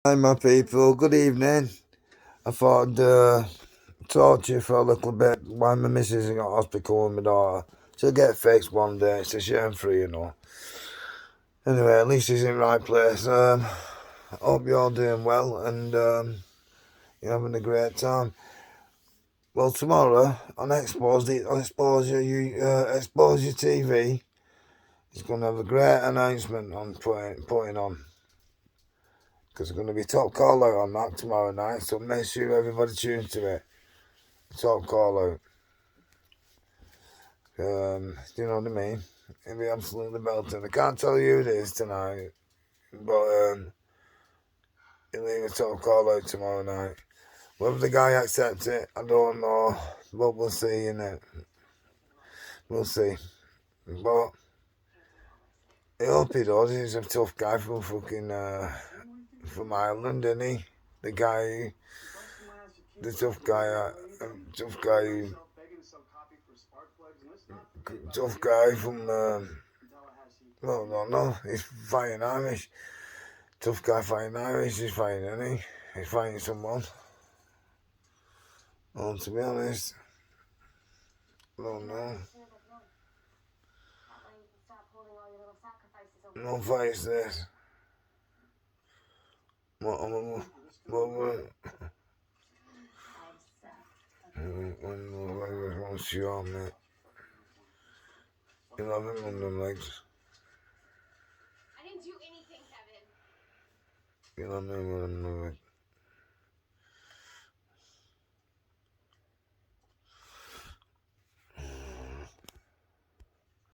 Hi, my people. Good evening. I thought I'd talk to you for a little bit while my missus is in hospital with my daughter. She'll get fixed one day. It's a shame for you, know. Anyway, at least she's in the right place. I hope you're all doing well and you're having a great time. Well, tomorrow on Exposure TV, it's going to have a great announcement on putting on. Because there's going to be top call out on that tomorrow night, so make sure everybody tunes to it. Top call out. Do you know what I mean? It'll be absolutely belting. I can't tell you who it is tonight, but he'll leave a top call out tomorrow night. Whether the guy accepts it, I don't know, but we'll see, innit? We'll see. But I hope he does. He's a tough guy from from Ireland, isn't he? The guy, the tough guy, tough guy from. Well, no, he's fighting Irish. Tough guy fighting Irish. He's fighting, isn't he? He's fighting someone. Well, to be honest, I don't know. No fights this. What? When sure, mate. You love him on them legs. I didn't do anything, Kevin. You love him on them legs.